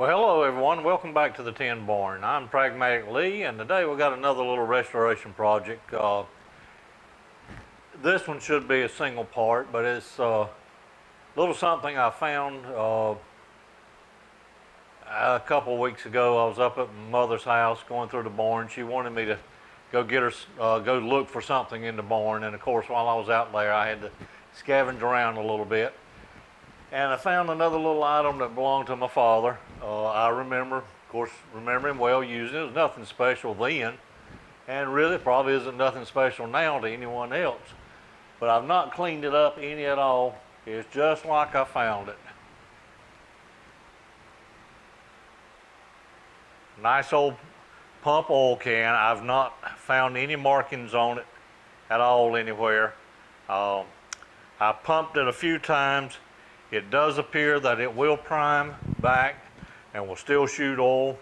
Well, hello everyone. Welcome back to the Tin Barn. I'm Pragmatic Lee, and today we've got another little restoration project. This one should be a single part, but it's a little something I found a couple of weeks ago. I was up at my mother's house going through the barn. She wanted me to go look for something in the barn, and of course, while I was out there, I had to scavenge around a little bit. And I found another little item that belonged to my father. I remember, of course, him well using it. It was nothing special then, and really probably isn't nothing special now to anyone else. But I've not cleaned it up any at all. It's just like I found it. Nice old pump oil can. I've not found any markings on it at all anywhere. I pumped it a few times. It does appear that it will prime back and will still shoot oil.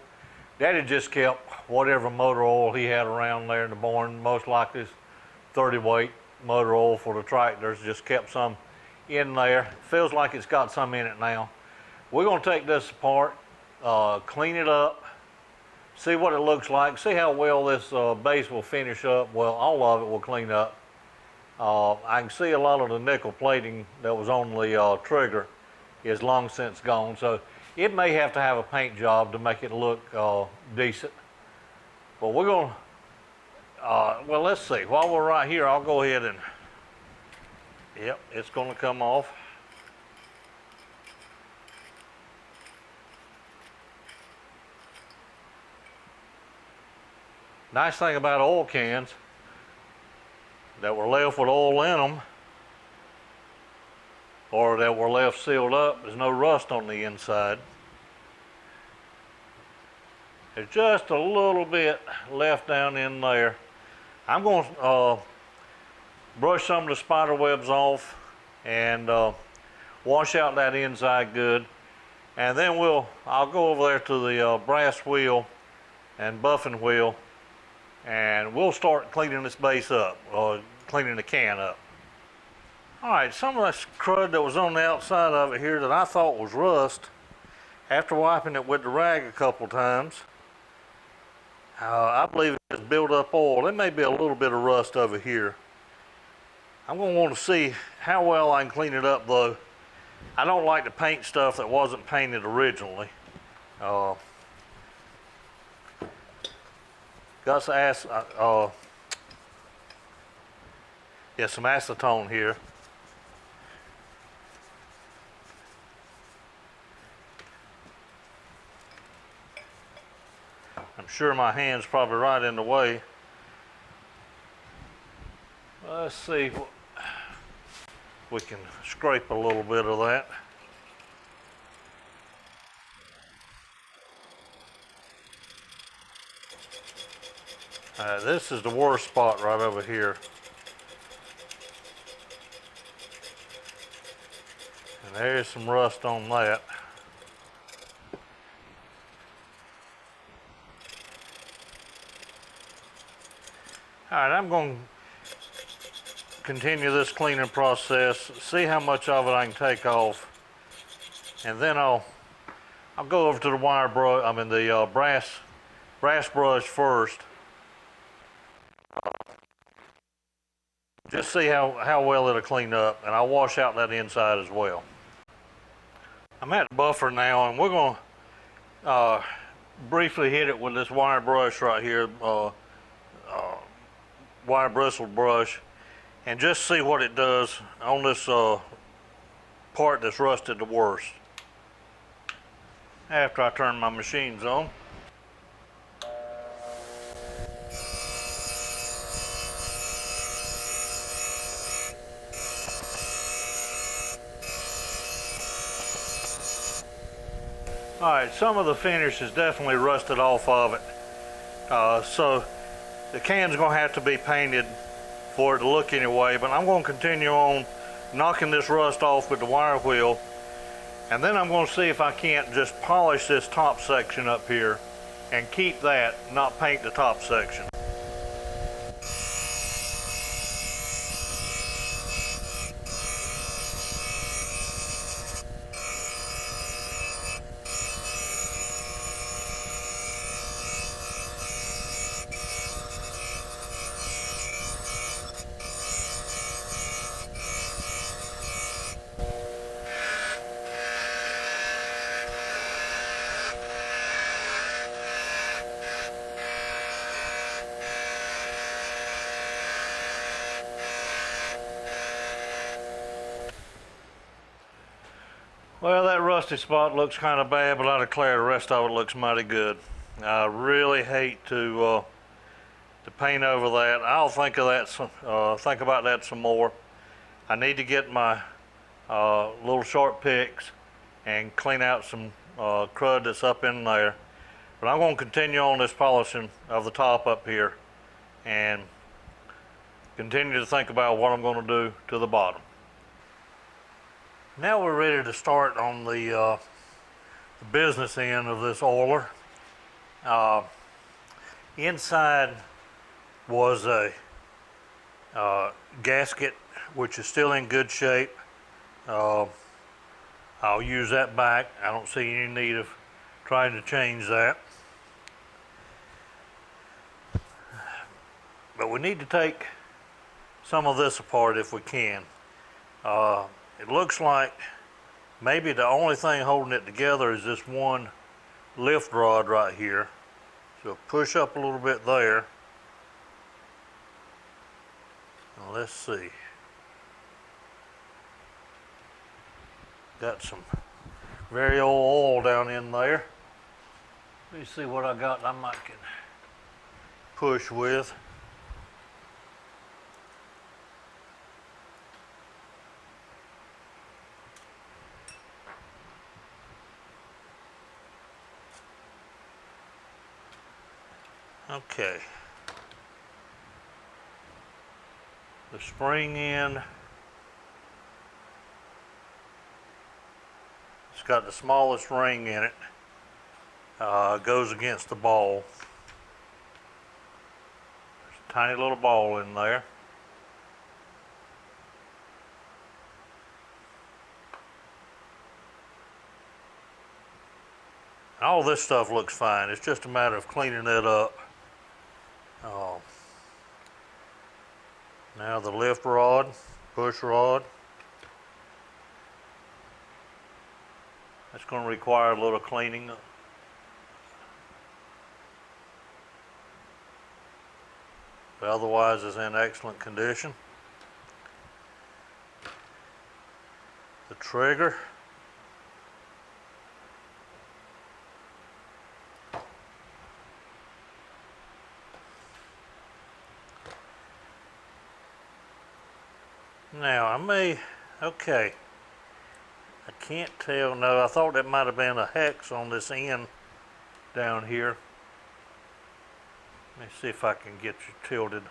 Daddy just kept whatever motor oil he had around there in the barn, most likely 30 weight motor oil for the tractors, just kept some in there. Feels like it's got some in it now. We're going to take this apart, clean it up, see what it looks like, see how well this base will finish up. Well, all of it will clean up. I can see a lot of the nickel plating that was on the trigger is long since gone, so it may have to have a paint job to make it look decent. But we're going to, well, let's see. While we're right here, I'll go ahead and, yep, it's going to come off. Nice thing about oil cans that were left with oil in them, or that were left sealed up, there's no rust on the inside. There's just a little bit left down in there. I'm going to brush some of the spider webs off and wash out that inside good, and then I'll go over there to the brass wheel and buffing wheel, and we'll start cleaning this base up, cleaning the can up. All right, some of this crud that was on the outside of it here that I thought was rust, after wiping it with the rag a couple times, I believe it's built up oil. There may be a little bit of rust over here. I'm going to want to see how well I can clean it up though. I don't like to paint stuff that wasn't painted originally. Got some acetone here. I'm sure my hand's probably right in the way. Let's see if we can scrape a little bit of that. This is the worst spot right over here. And there's some rust on that. All right, I'm going to continue this cleaning process, see how much of it I can take off, and then I'll go over to the wire brush, the brass brush first. Just see how well it'll clean up, and I'll wash out that inside as well. I'm at the buffer now, and we're going to briefly hit it with this wire brush right here, wire bristle brush, and just see what it does on this part that's rusted the worst. After I turn my machines on. All right, some of the finish is definitely rusted off of it. So the can's gonna have to be painted for it to look anyway, but I'm gonna continue on knocking this rust off with the wire wheel, and then I'm gonna see if I can't just polish this top section up here and keep that, not paint the top section. Well, that rusty spot looks kind of bad, but I declare the rest of it looks mighty good. I really hate to paint over that. I'll think of that think about that some more. I need to get my little short picks and clean out some crud that's up in there. But I'm going to continue on this polishing of the top up here and continue to think about what I'm going to do to the bottom. Now we're ready to start on the business end of this oiler. Inside was a gasket which is still in good shape. I'll use that back. I don't see any need of trying to change that. But we need to take some of this apart if we can. It looks like maybe the only thing holding it together is this one lift rod right here. So push up a little bit there. Now let's see. Got some very old oil down in there. Let me see what I got I might can push with. Okay. The spring end, it's got the smallest ring in it, goes against the ball. There's a tiny little ball in there. All this stuff looks fine. It's just a matter of cleaning it up. Now the lift rod, push rod. That's going to require a little cleaning. But otherwise it's in excellent condition. The trigger. Now okay, I can't tell, no, I thought that might have been a hex on this end down here. Let me see if I can get you tilted.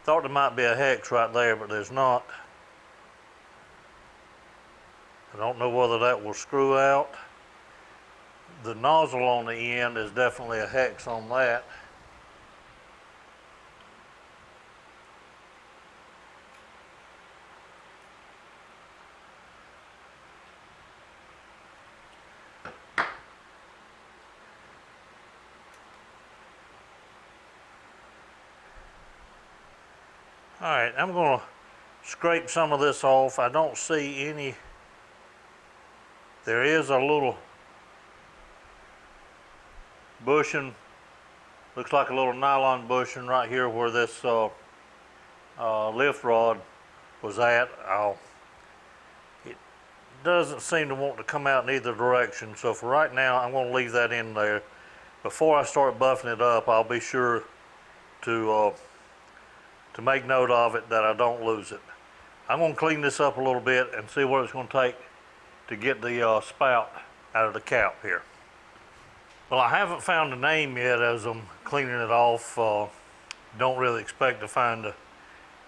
Thought there might be a hex right there, but there's not. I don't know whether that will screw out. The nozzle on the end is definitely a hex on that. All right, I'm going to scrape some of this off. I don't see any. There is a little bushing, looks like a little nylon bushing right here where this lift rod was at. It doesn't seem to want to come out in either direction, so for right now I'm going to leave that in there. Before I start buffing it up, I'll be sure to make note of it that I don't lose it. I'm going to clean this up a little bit and see what it's going to take to get the spout out of the cap here. Well, I haven't found a name yet as I'm cleaning it off. Don't really expect to find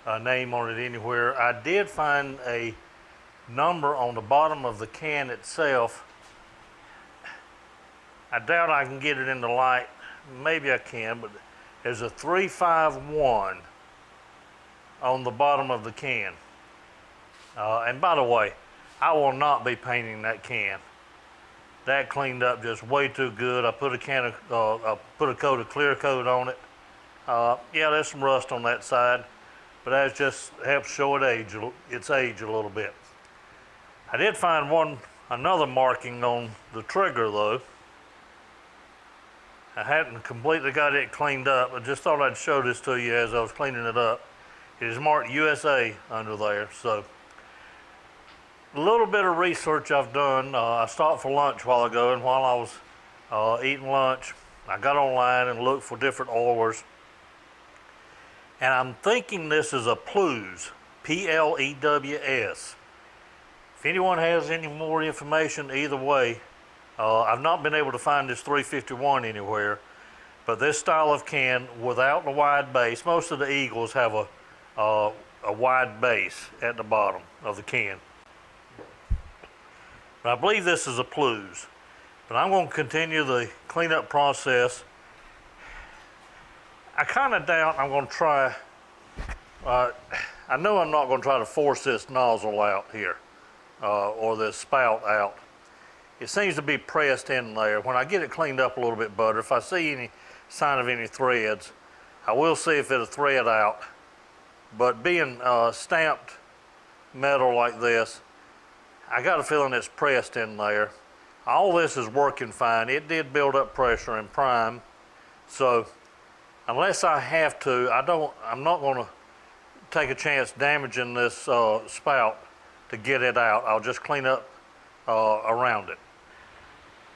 a name on it anywhere. I did find a number on the bottom of the can itself. I doubt I can get it in the light. Maybe I can, but there's a 351 on the bottom of the can. And by the way, I will not be painting that can. That cleaned up just way too good. I put a put a coat of clear coat on it. Yeah, there's some rust on that side, but that just helps show its age a little bit. I did find another marking on the trigger though. I hadn't completely got it cleaned up. I just thought I'd show this to you as I was cleaning it up. It is marked USA under there, so little bit of research I've done. I stopped for lunch a while ago, and while I was eating lunch, I got online and looked for different oilers. And I'm thinking this is a Plews, P-L-E-W-S. If anyone has any more information, either way, I've not been able to find this 351 anywhere, but this style of can without the wide base, most of the Eagles have a wide base at the bottom of the can. But I believe this is a Plews. But I'm going to continue the cleanup process. I kind of doubt I'm going to try, I know I'm not going to try to force this nozzle out here, or this spout out. It seems to be pressed in there. When I get it cleaned up a little bit better, if I see any sign of any threads, I will see if it'll thread out. But being stamped metal like this, I got a feeling it's pressed in there. All this is working fine. It did build up pressure and prime, so unless I have to, I'm not going to take a chance damaging this spout to get it out. I'll just clean up around it.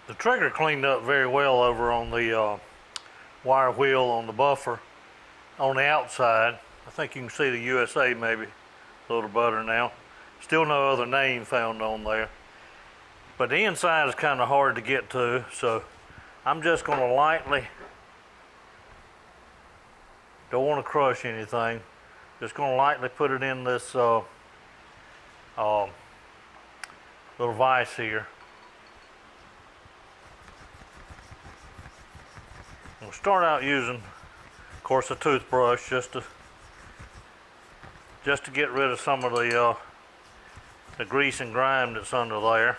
The trigger cleaned up very well over on the wire wheel on the buffer on the outside. I think you can see the USA maybe a little better now. Still no other name found on there. But the inside is kind of hard to get to, so I'm just going to lightly, don't want to crush anything, just going to lightly put it in this little vise here. We'll start out using, of course, a toothbrush just to get rid of some of the grease and grime that's under there.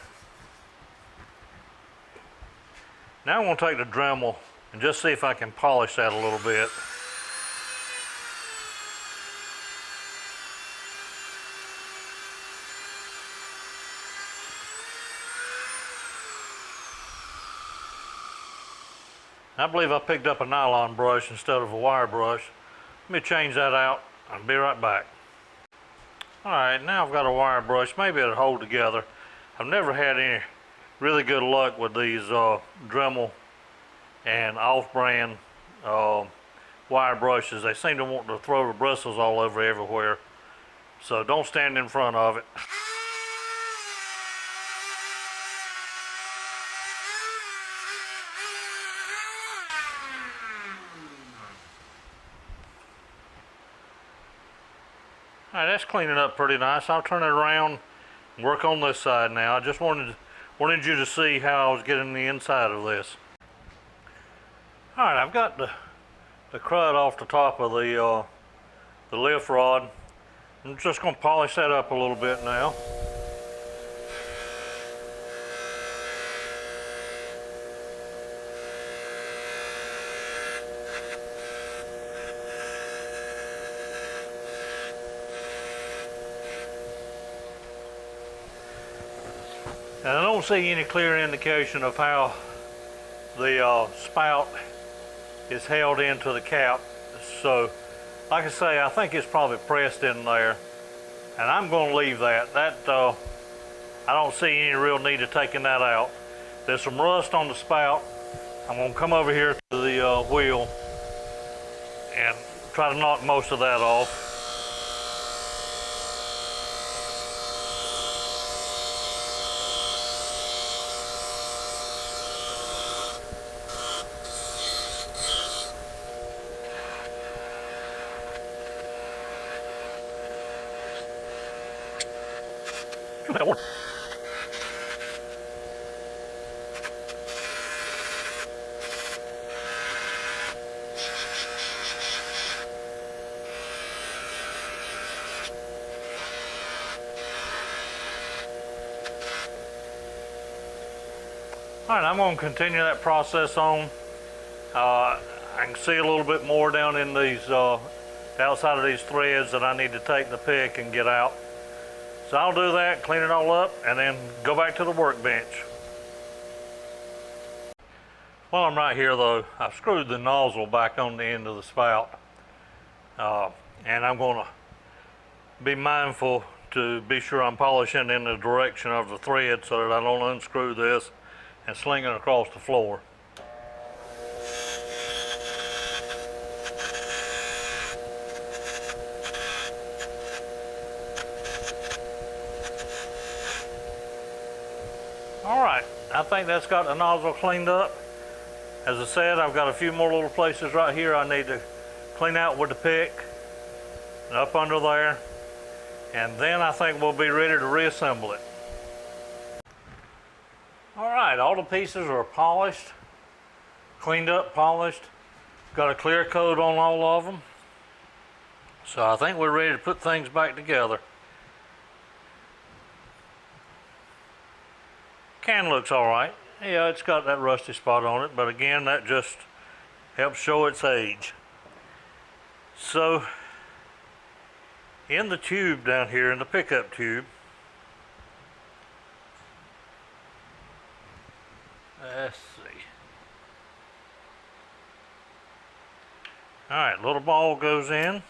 Now I'm going to take the Dremel and just see if I can polish that a little bit. I believe I picked up a nylon brush instead of a wire brush. Let me change that out. I'll be right back. Alright, now I've got a wire brush. Maybe it'll hold together. I've never had any really good luck with these Dremel and off-brand wire brushes. They seem to want to throw the bristles all over everywhere. So don't stand in front of it. All right, that's cleaning up pretty nice. I'll turn it around and work on this side now. I just wanted you to see how I was getting the inside of this. All right, I've got the crud off the top of the lift rod. I'm just going to polish that up a little bit now. And I don't see any clear indication of how the spout is held into the cap. So, like I say, I think it's probably pressed in there. And I'm going to leave that. I don't see any real need of taking that out. There's some rust on the spout. I'm going to come over here to the wheel and try to knock most of that off. All right, I'm going to continue that process on. I can see a little bit more down in these, the outside of these threads that I need to take the pick and get out. So I'll do that, clean it all up, and then go back to the workbench. While I'm right here though, I've screwed the nozzle back on the end of the spout. And I'm going to be mindful to be sure I'm polishing in the direction of the thread so that I don't unscrew this and sling it across the floor. Alright, I think that's got the nozzle cleaned up. As I said, I've got a few more little places right here I need to clean out with the pick and up under there, and then I think we'll be ready to reassemble it. Alright, all the pieces are polished, cleaned up, polished, got a clear coat on all of them, so I think we're ready to put things back together. Can looks alright. Yeah, it's got that rusty spot on it, but again, that just helps show its age. So, in the tube down here, in the pickup tube, let's see. Alright, little ball goes in,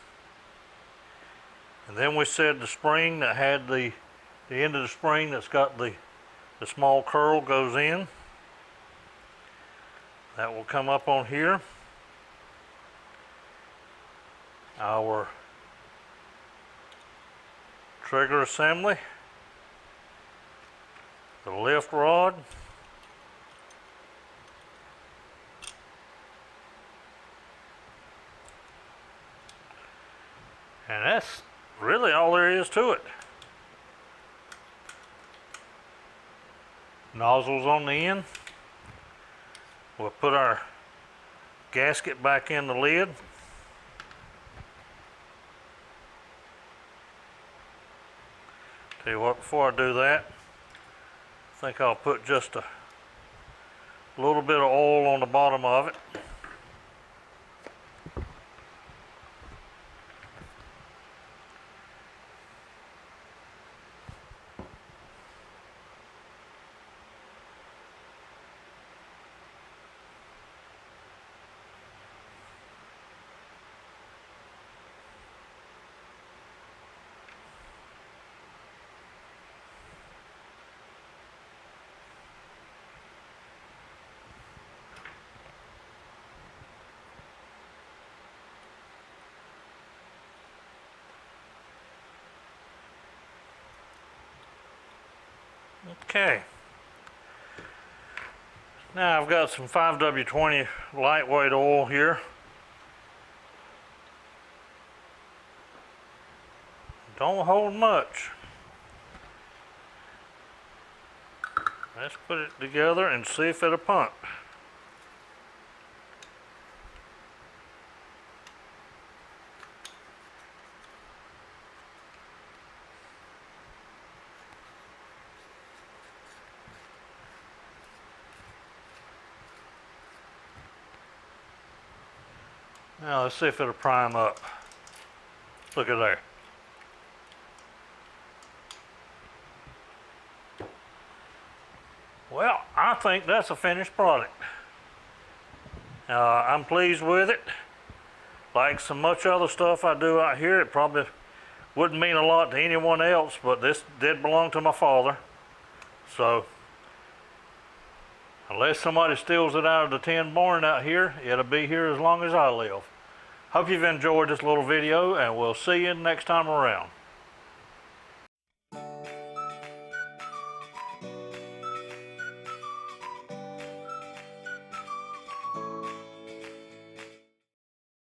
and then we said the spring that had the end of the spring that's got the small curl goes in. That will come up on here. Our trigger assembly, the lift rod, and that's really all there is to it. Nozzles on the end. We'll put our gasket back in the lid. Tell you what, before I do that, I think I'll put just a little bit of oil on the bottom of it. Okay. Now I've got some 5W20 lightweight oil here. Don't hold much. Let's put it together and see if it'll pump. Now let's see if it'll prime up. Look at there. Well, I think that's a finished product. I'm pleased with it. Like so much other stuff I do out here, it probably wouldn't mean a lot to anyone else, but this did belong to my father. So, unless somebody steals it out of the tin barn out here, it'll be here as long as I live. Hope you've enjoyed this little video, and we'll see you next time around.